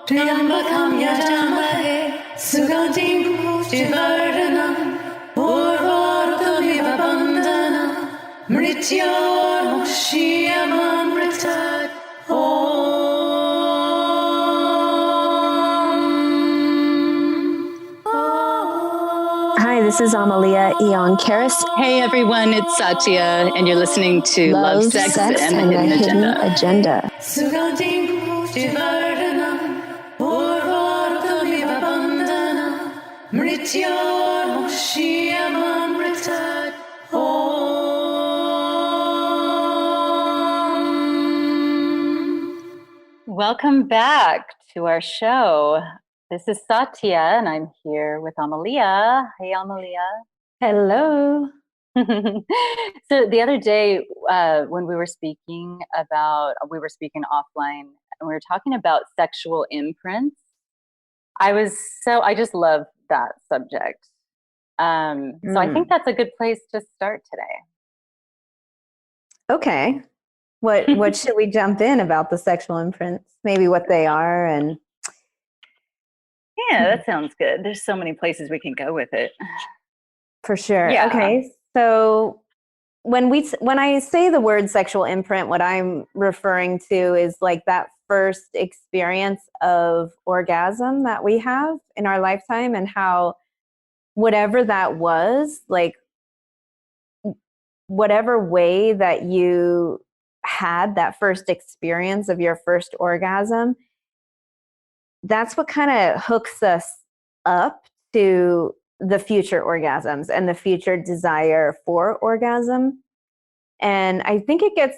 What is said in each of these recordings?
त्र्यम्बकं यजामहे सुगन्धिं पुष्टिवर्धनम् उर्वारुकमिव बन्धनम् मृत्योर्मुक्षीयमामृतात् Hi, this is Amalia Eon Karis. Hey everyone, it's Satya, and you're listening to Love, Sex, and the Hidden Agenda. Welcome back to our show. This is Satya, and I'm here with Amalia. Hey, Amalia. Hello. So the other day, when we were speaking offline, and we were talking about sexual imprints. I just love that subject. So I think that's a good place to start today. Okay. What should we jump in about the sexual imprints? Maybe what they are and. Yeah, that sounds good. There's so many places we can go with it. For sure. Yeah. Okay. So when I say the word sexual imprint, what I'm referring to is like that first experience of orgasm that we have in our lifetime, and how whatever that was, like whatever way that you had that first experience of your first orgasm, that's what kind of hooks us up to the future orgasms and the future desire for orgasm. And I think it gets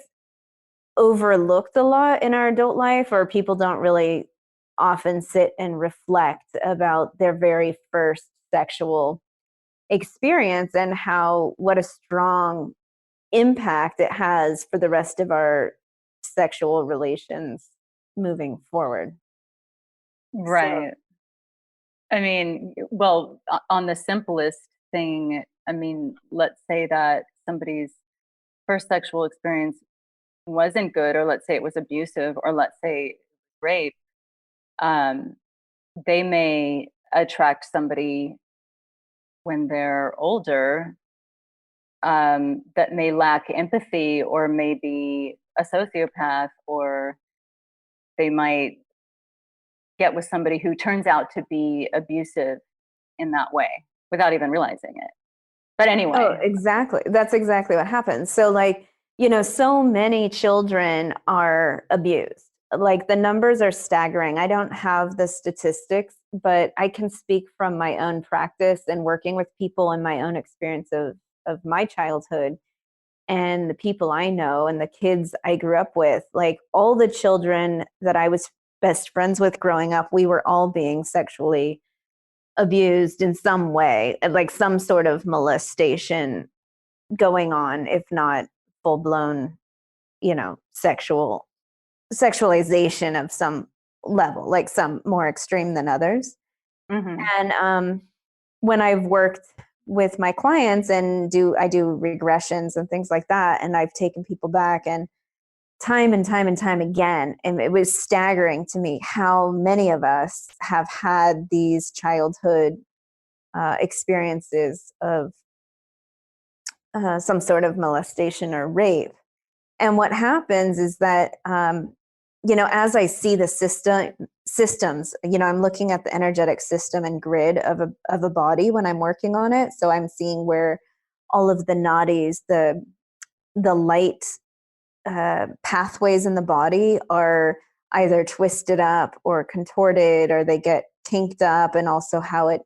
overlooked a lot in our adult life, or people don't really often sit and reflect about their very first sexual experience and what a strong impact it has for the rest of our sexual relations moving forward. Right. So, I mean, well, on the simplest thing, I mean, let's say that somebody's first sexual experience wasn't good, or let's say it was abusive, or let's say rape. They may attract somebody when they're older that may lack empathy, or maybe a sociopath, or they might get with somebody who turns out to be abusive in that way without even realizing it. But anyway. Oh, exactly. That's exactly what happens. So like, so many children are abused. Like the numbers are staggering. I don't have the statistics, but I can speak from my own practice and working with people and my own experience of my childhood and the people I know and the kids I grew up with. Like all the children that I was best friends with growing up, we were all being sexually abused in some way, like some sort of molestation going on, if not full-blown, sexualization of some level, like some more extreme than others. Mm-hmm. And when I've worked with my clients and I do regressions and things like that, and I've taken people back and time and time and time again, and it was staggering to me how many of us have had these childhood experiences of some sort of molestation or rape. And what happens is that, as I see the systems, I'm looking at the energetic system and grid of a body when I'm working on it. So I'm seeing where all of the nadis, the light pathways in the body are either twisted up or contorted, or they get kinked up, and also how it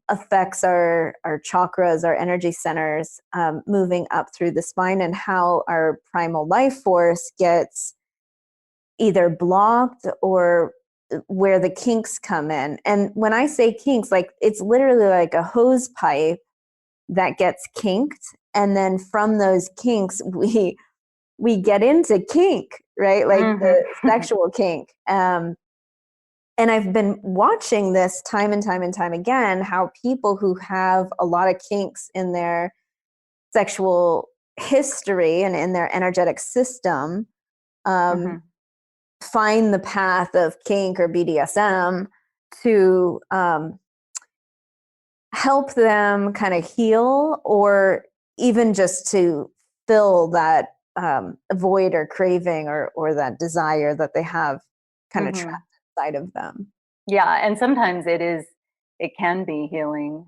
affects our chakras, our energy centers, moving up through the spine, and how our primal life force gets either blocked or where the kinks come in. And when I say kinks, like it's literally like a hose pipe that gets kinked, and then from those kinks we get into kink, right? Like the sexual kink. And I've been watching this time and time and time again, how people who have a lot of kinks in their sexual history and in their energetic system find the path of kink or BDSM to help them kind of heal, or even just to fill that void or craving or that desire that they have kind of trapped inside of them. Yeah, and sometimes it can be healing,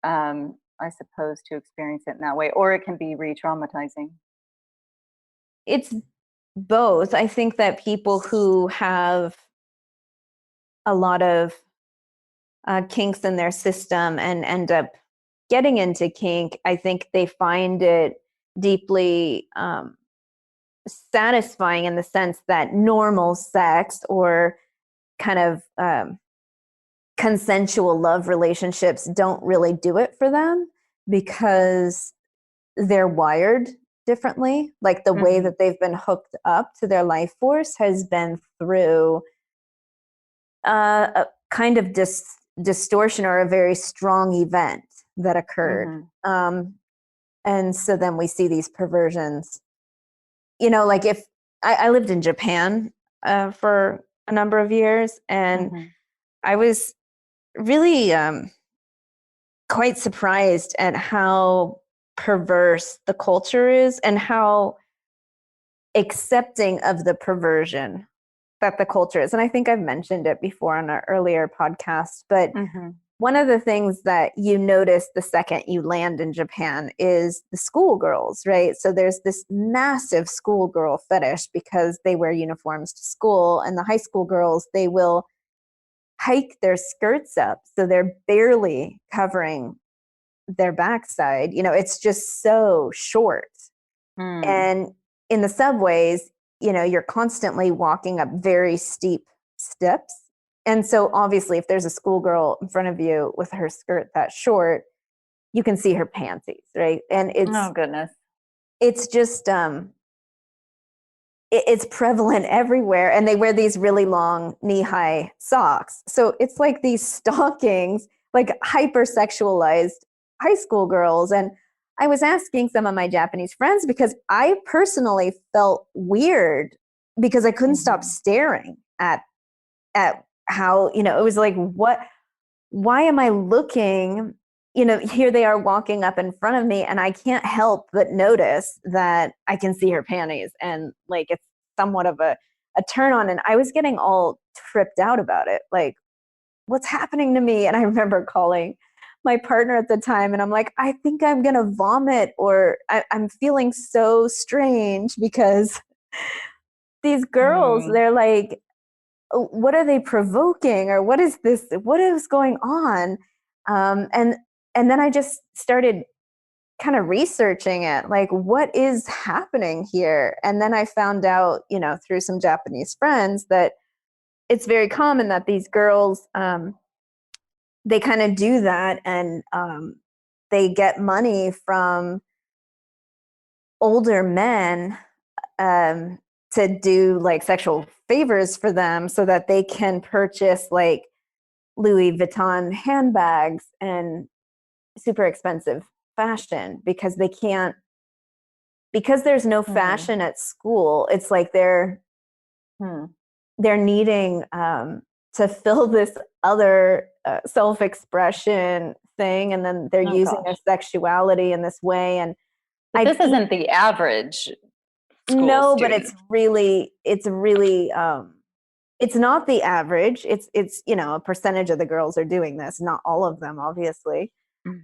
I suppose, to experience it in that way, or it can be re-traumatizing. It's both. I think that people who have a lot of kinks in their system and end up getting into kink, I think they find it deeply satisfying in the sense that normal sex or kind of consensual love relationships don't really do it for them, because they're wired differently. Like the way that they've been hooked up to their life force has been through a kind of distortion or a very strong event that occurred. And so then we see these perversions. You know, like if I lived in Japan for a number of years, and I was really quite surprised at how perverse the culture is and how accepting of the perversion that the culture is. And I think I've mentioned it before on an earlier podcast, but one of the things that you notice the second you land in Japan is the schoolgirls, right? So there's this massive schoolgirl fetish because they wear uniforms to school, and the high school girls, they will hike their skirts up so they're barely covering their backside. You know, it's just so short. And in the subways, you know, you're constantly walking up very steep steps. And so obviously if there's a schoolgirl in front of you with her skirt that short, you can see her panties, right? And it's, oh goodness, it's just it's prevalent everywhere. And they wear these really long knee-high socks. So it's like these stockings, like hypersexualized high school girls. And I was asking some of my Japanese friends because I personally felt weird because I couldn't stop staring at how, you know, it was like, why am I looking? You know, here they are walking up in front of me, and I can't help but notice that I can see her panties, and like it's somewhat of a turn on. And I was getting all tripped out about it, like, what's happening to me? And I remember calling my partner at the time, and I'm like, I think I'm gonna vomit, or I'm feeling so strange because these girls, they're like, what are they provoking, or what is this? What is going on? And then I just started kind of researching it, like what is happening here? And then I found out, you know, through some Japanese friends that it's very common that these girls, they kind of do that, and they get money from older men to do like sexual favors for them so that they can purchase like Louis Vuitton handbags and super expensive fashion, because they can't, because there's no fashion at school. It's like they're needing to fill this other self-expression thing, and then they're using their sexuality in this way. And but this isn't the average school student. But it's really it's not the average. It's you know, a percentage of the girls are doing this, not all of them, obviously.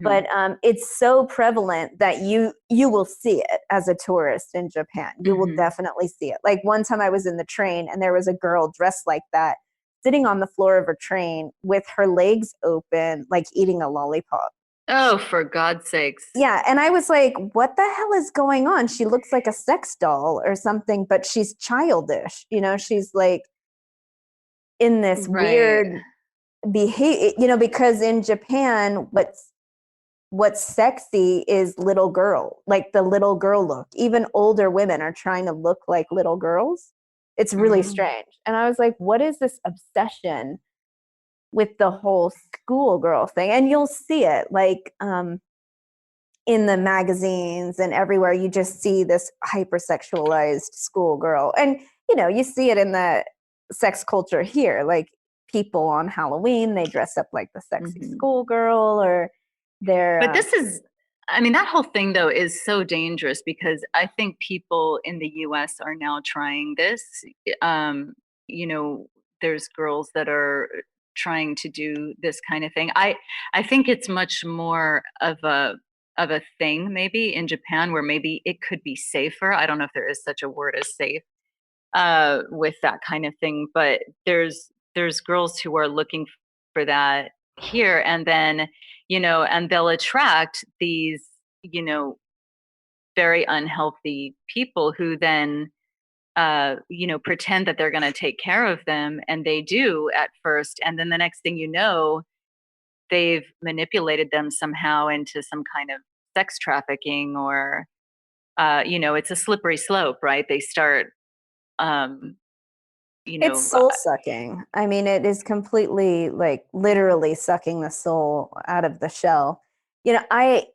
But it's so prevalent that you will see it as a tourist in Japan. You will definitely see it. Like one time I was in the train, and there was a girl dressed like that, sitting on the floor of her train with her legs open, like eating a lollipop. Oh, for God's sakes. Yeah. And I was like, what the hell is going on? She looks like a sex doll or something, but she's childish. You know, she's like in this weird behavior, you know, because in Japan, what's sexy is little girl, like the little girl look. Even older women are trying to look like little girls. It's really strange. And I was like, what is this obsession with the whole schoolgirl thing? And you'll see it like in the magazines and everywhere. You just see this hypersexualized schoolgirl. And you see it in the sex culture here, like people on Halloween, they dress up like the sexy schoolgirl, or they're But this is, I mean, that whole thing though is so dangerous, because I think people in the US are now trying this. Um, you know, there's girls that are trying to do this kind of thing. I think it's much more of a thing maybe in Japan, where maybe it could be safer. I don't know if there is such a word as safe with that kind of thing, but there's girls who are looking for that here, and then and they'll attract these very unhealthy people who then pretend that they're going to take care of them, and they do at first, and then the next thing you know, they've manipulated them somehow into some kind of sex trafficking, or it's a slippery slope, right? They start it's soul sucking. I mean, it is completely, like, literally sucking the soul out of the shell. I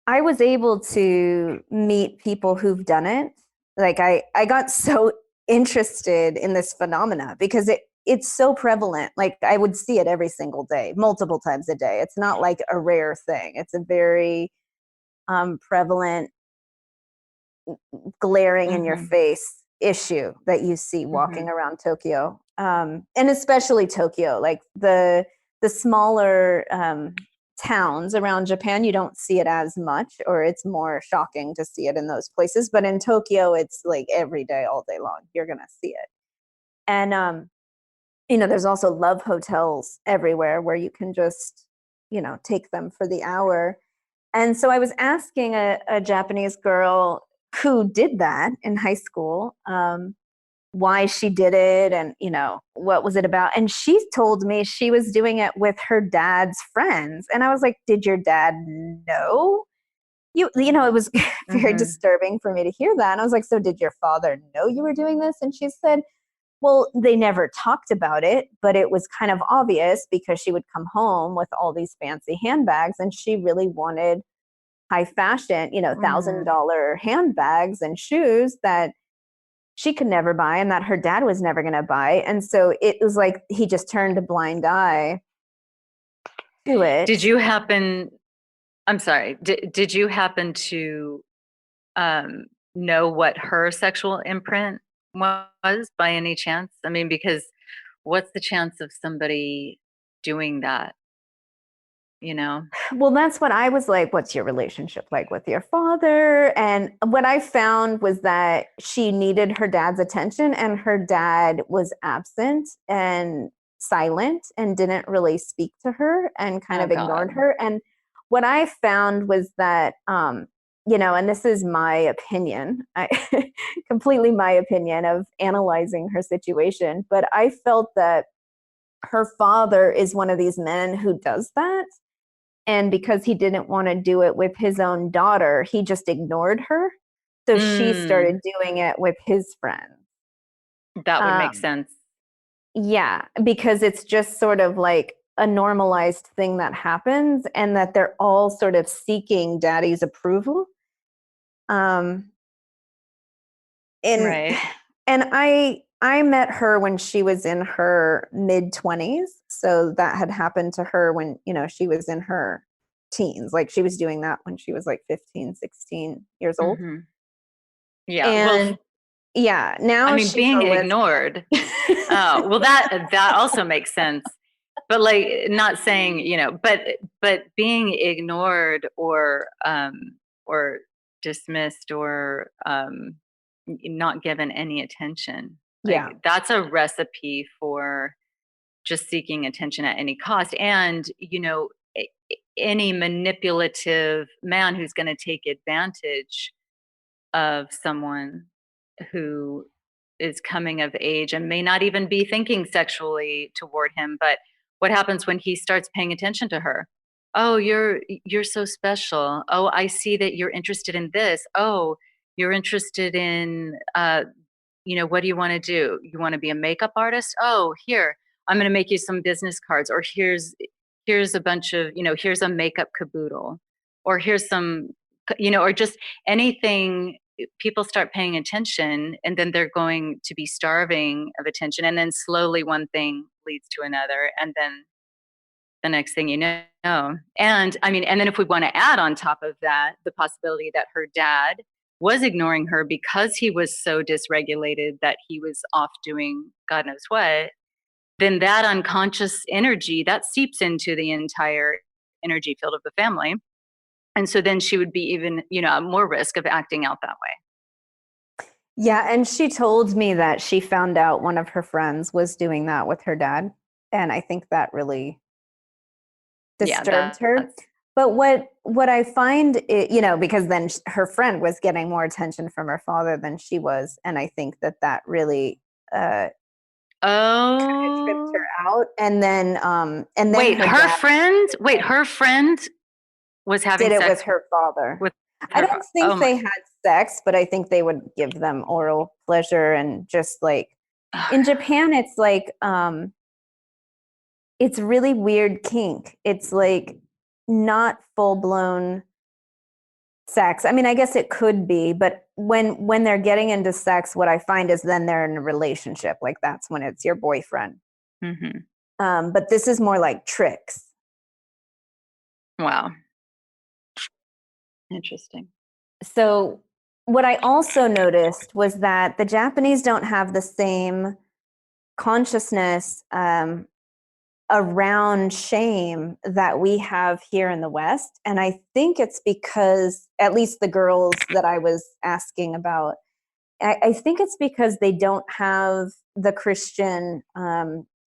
was able to meet people who've done it. Like, I got so interested in this phenomena because it's so prevalent. Like, I would see it every single day, multiple times a day. It's not like a rare thing. It's a very prevalent, glaring in your face issue that you see walking around Tokyo, and especially Tokyo. Like the smaller towns around Japan, you don't see it as much, or it's more shocking to see it in those places. But in Tokyo, it's like every day, all day long, you're gonna see it. And there's also love hotels everywhere where you can just take them for the hour. And so I was asking a Japanese girl who did that in high school, why she did it, and what was it about. And she told me she was doing it with her dad's friends. And I was like, did your dad know? It was very disturbing for me to hear that. And I was like, so did your father know you were doing this? And she said, well, they never talked about it, but it was kind of obvious because she would come home with all these fancy handbags, and she really wanted high fashion, $1,000 handbags and shoes that she could never buy, and that her dad was never going to buy. And so it was like he just turned a blind eye to it. Did you happen? I'm sorry. Did you happen to know what her sexual imprint was by any chance? I mean, because what's the chance of somebody doing that? Well, that's what I was like, what's your relationship like with your father? And what I found was that she needed her dad's attention, and her dad was absent and silent and didn't really speak to her, and kind of ignored her. And what I found was that, and this is my opinion, completely my opinion of analyzing her situation, but I felt that her father is one of these men who does that. And because he didn't want to do it with his own daughter, he just ignored her. So she started doing it with his friends. That would make sense. Yeah, because it's just sort of like a normalized thing that happens, and that they're all sort of seeking daddy's approval. And Right. And I met her when she was in her mid-20s. So that had happened to her when, she was in her teens. Like, she was doing that when she was like 15, 16 years old. Yeah. And yeah, now I mean, she's being ignored. Oh, well, that also makes sense. But like, not saying, but being ignored or dismissed or not given any attention. Like, that's a recipe for just seeking attention at any cost. And, any manipulative man who's going to take advantage of someone who is coming of age and may not even be thinking sexually toward him. But what happens when he starts paying attention to her? Oh, you're so special. Oh, I see that you're interested in this. Oh, you're interested in what do you want to do? You want to be a makeup artist? Oh, here, I'm going to make you some business cards, or here's a bunch of, here's a makeup caboodle, or here's some, or just anything people start paying attention, and then they're going to be starving of attention, and then slowly one thing leads to another, and then the next thing you know. And I mean, and then if we want to add on top of that the possibility that her dad was ignoring her because he was so dysregulated that he was off doing God knows what, then that unconscious energy that seeps into the entire energy field of the family. And so then she would be even, at more risk of acting out that way. Yeah, and she told me that she found out one of her friends was doing that with her dad, and I think that really disturbed her. But what I find, because then her friend was getting more attention from her father than she was, and I think that really kind of tripped her out. And then wait, her friend was having did it sex with her father. with I don't think they had sex, but I think they would give them oral pleasure, and just like in Japan, it's like it's really weird kink. It's like not full blown sex. I mean, I guess it could be, but when they're getting into sex, what I find is then they're in a relationship. Like that's when it's your boyfriend. Mm-hmm. But this is more like tricks. Wow. Interesting. So what I also noticed was that the Japanese don't have the same consciousness around shame that we have here in the West. And I think it's because, at least the girls that I was asking about, I think it's because they don't have the Christian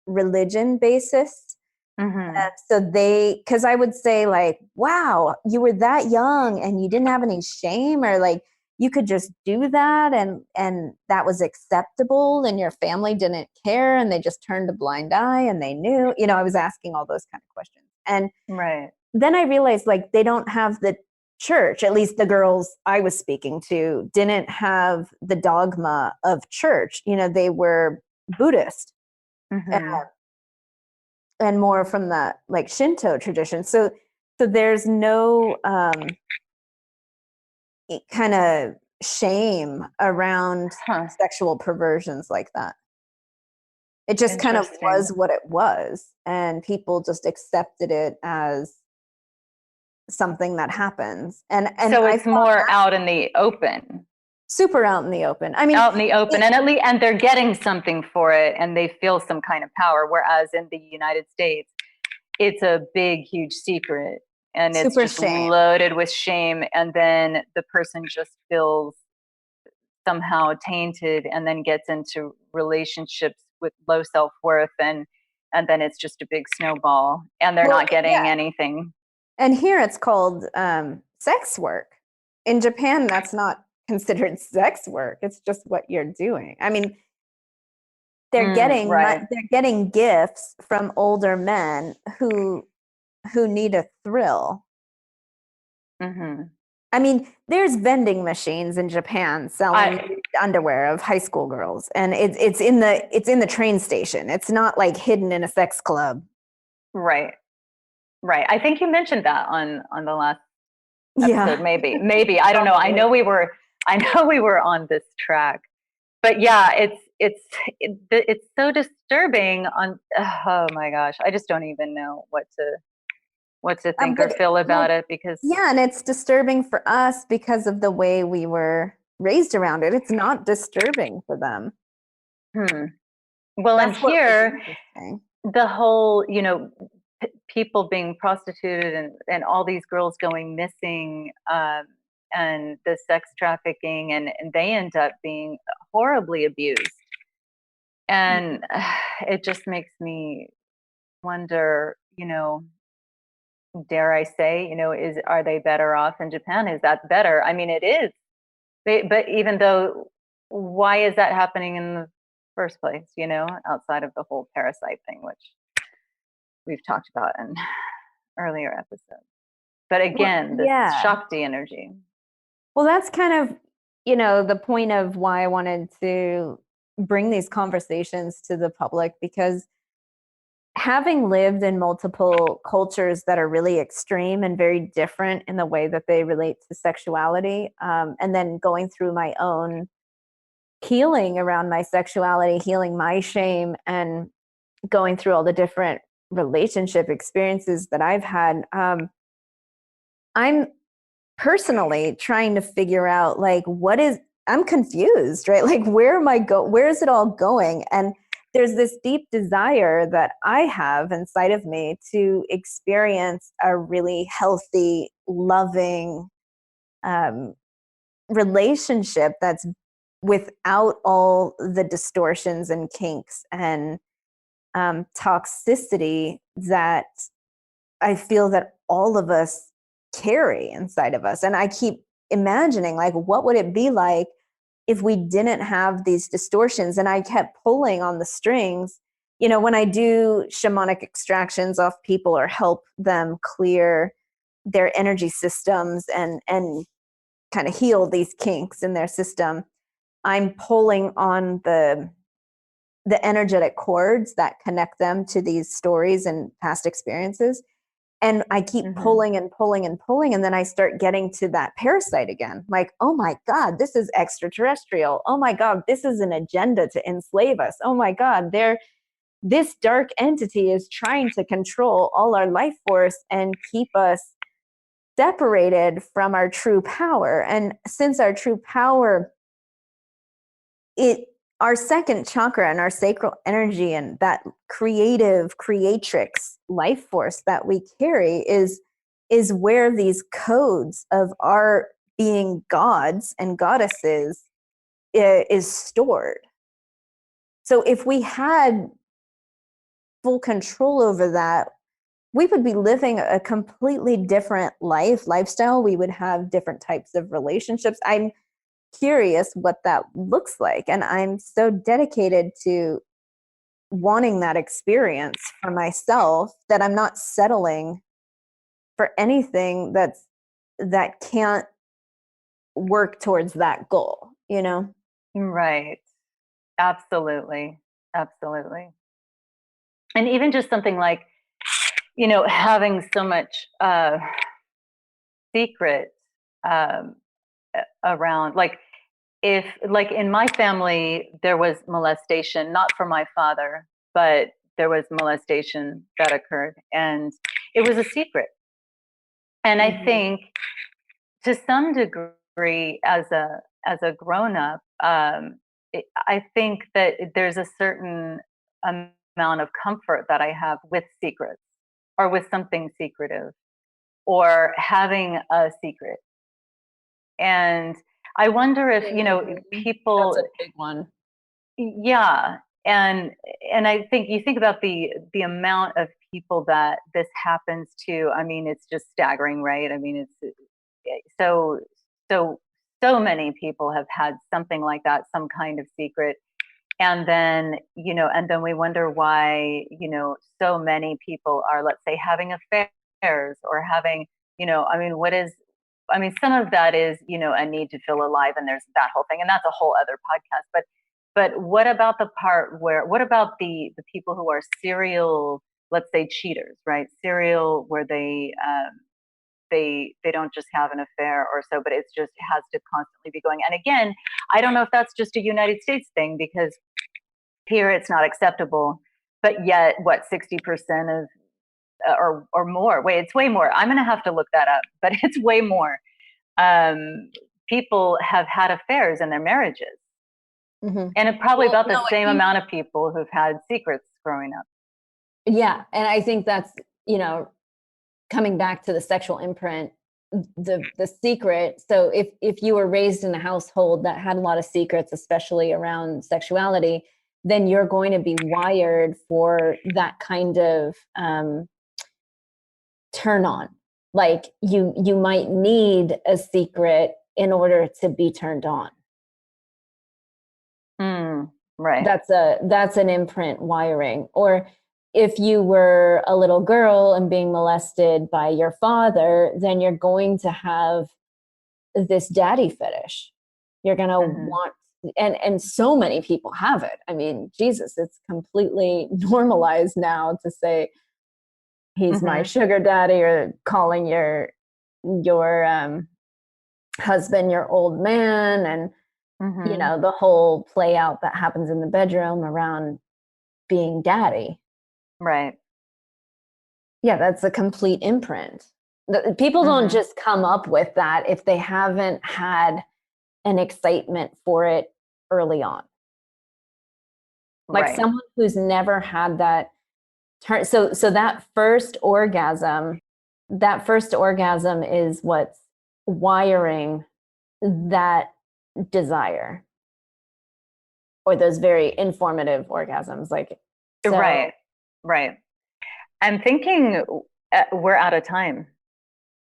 religion basis. Mm-hmm. So because I would say like, wow, you were that young and you didn't have any shame, or like you could just do that and that was acceptable and your family didn't care and they just turned a blind eye and they knew, I was asking all those kind of questions. And right. Then I realized like they don't have the church, at least the girls I was speaking to didn't have the dogma of church. They were Buddhist. Mm-hmm. And more from the like Shinto tradition. So there's no kind of shame around sexual perversions like that. It just kind of was what it was, and people just accepted it as something that happens. And so it's more out in the open. Super out in the open. I mean, out in the open, and they're getting something for it, and they feel some kind of power. Whereas in the United States, it's a big, huge secret, and it's just loaded with shame. And then the person just feels somehow tainted, and then gets into relationships with low self-worth, and then it's just a big snowball, and they're not getting anything. And here it's called sex work. In Japan, that's not considered sex work. It's just what you're doing. I mean, they're getting gifts from older men who need a thrill. Mm-hmm. I mean, there's vending machines in Japan selling underwear of high school girls, and it's in the train station. It's not like hidden in a sex club. Right. I think you mentioned that on the last episode. Maybe I don't know. I know we were on this track, but yeah, it's so disturbing. Oh my gosh, I just don't even know what to think or feel about it, because and it's disturbing for us because of the way we were raised around it. It's not disturbing for them. Well, and here the whole people being prostituted and all these girls going missing, and the sex trafficking, and they end up being horribly abused, and it just makes me wonder, dare I say, are they better off in Japan? Is that better? I mean, it is. But even though, why is that happening in the first place, outside of the whole parasite thing, which we've talked about in earlier episodes. But again, this Shakti energy. Well, that's kind of, the point of why I wanted to bring these conversations to the public, because having lived in multiple cultures that are really extreme and very different in the way that they relate to sexuality, and then going through my own healing around my sexuality, healing my shame, and going through all the different relationship experiences that I've had, I'm personally trying to figure out, like, I'm confused, right? Like, where is it all going? And there's this deep desire that I have inside of me to experience a really healthy, loving relationship that's without all the distortions and kinks and toxicity that I feel that all of us carry inside of us. And I keep imagining, like, what would it be like if we didn't have these distortions? And I kept pulling on the strings. You know, when I do shamanic extractions off people or help them clear their energy systems and kind of heal these kinks in their system, I'm pulling on the energetic cords that connect them to these stories and past experiences. And I keep pulling and pulling and pulling. And then I start getting to that parasite again. Like, oh my God, this is extraterrestrial. Oh my God, this is an agenda to enslave us. Oh my God, this dark entity is trying to control all our life force and keep us separated from our true power. And since our true power, our second chakra and our sacral energy and that creative creatrix life force that we carry is where these codes of our being gods and goddesses is stored. So if we had full control over that, we would be living a completely different lifestyle. We would have different types of relationships. I'm curious what that looks like, and I'm so dedicated to wanting that experience for myself that I'm not settling for anything that can't work towards that goal, you know? Right. Absolutely. Absolutely. And even just something like, having so much secret around, like, if, like, in my family there was molestation, not from my father, but there was molestation that occurred, and it was a secret. And I think to some degree, as a grown up, I think that there's a certain amount of comfort that I have with secrets, or with something secretive, or having a secret. And I wonder if, people, That's a big one. yeah. And I think you think about the amount of people that this happens to. I mean, it's just staggering, right? I mean, it's so so so many people have had something like that, some kind of secret. And then, we wonder why, so many people are, let's say, having affairs, or having, I mean, some of that is, a need to feel alive, and there's that whole thing, and that's a whole other podcast. But what about the part what about the people who are serial, let's say, cheaters, right? Serial, where they don't just have an affair or so, but it's just has to constantly be going. And again, I don't know if that's just a United States thing, because here it's not acceptable, but yet, what, 60% of, or more, wait, it's way more. I'm going to have to look that up, but it's way more. People have had affairs in their marriages. And probably about the same amount of people who've had secrets growing up. Yeah. And I think that's, coming back to the sexual imprint, the secret. So if you were raised in a household that had a lot of secrets, especially around sexuality, then you're going to be wired for that kind of turn on. Like you might need a secret in order to be turned on. Right. That's an imprint wiring. Or if you were a little girl and being molested by your father, then you're going to have this daddy fetish. You're going to want and so many people have it. I mean, Jesus, it's completely normalized now to say he's my sugar daddy, or calling your husband your old man, and you know, the whole play out that happens in the bedroom around being daddy. Right. Yeah, that's a complete imprint. People don't just come up with that if they haven't had an excitement for it early on. Like someone who's never had that turn. So that first orgasm is what's wiring that desire, or those very informative orgasms. Like, so, right. I'm thinking we're out of time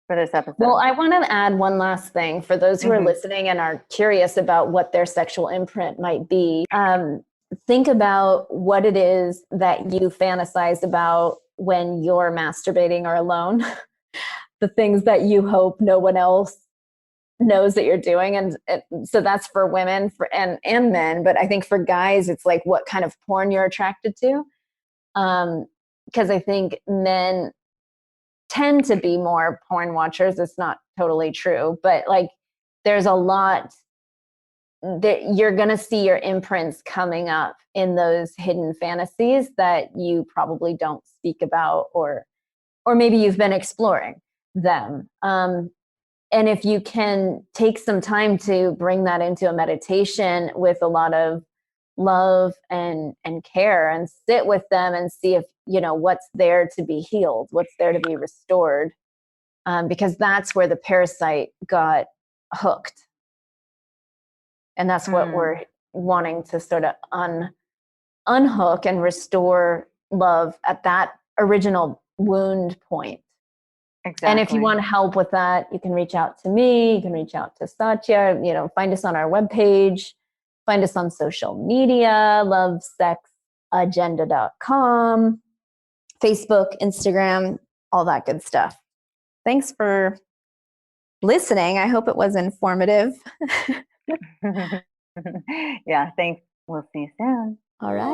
for this episode. Well, I want to add one last thing for those who are listening and are curious about what their sexual imprint might be. Think about what it is that you fantasize about when you're masturbating or alone. The things that you hope no one else knows that you're doing. And so that's for women and men. But I think for guys, it's like what kind of porn you're attracted to. Because I think men tend to be more porn watchers. It's not totally true, but like there's a lot that you're going to see your imprints coming up in those hidden fantasies that you probably don't speak about, or maybe you've been exploring them. And if you can take some time to bring that into a meditation with a lot of love and care, and sit with them and see if, you know, what's there to be healed, what's there to be restored, because that's where the parasite got hooked. And that's what we're wanting to sort of unhook and restore love at that original wound point. Exactly. And if you want help with that, you can reach out to me, you can reach out to Satya, you know, find us on our webpage, find us on social media, lovesexagenda.com, Facebook, Instagram, all that good stuff. Thanks for listening. I hope it was informative. Yeah, thanks. We'll see you soon. All right.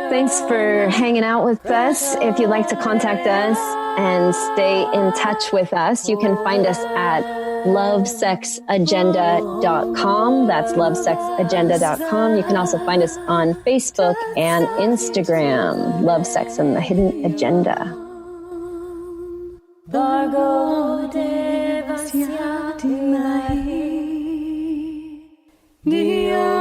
Thanks for hanging out with us. If you'd like to contact us and stay in touch with us, you can find us at lovesexagenda.com. That's lovesexagenda.com. You can also find us on Facebook and Instagram, Love, Sex, and the Hidden Agenda. Dia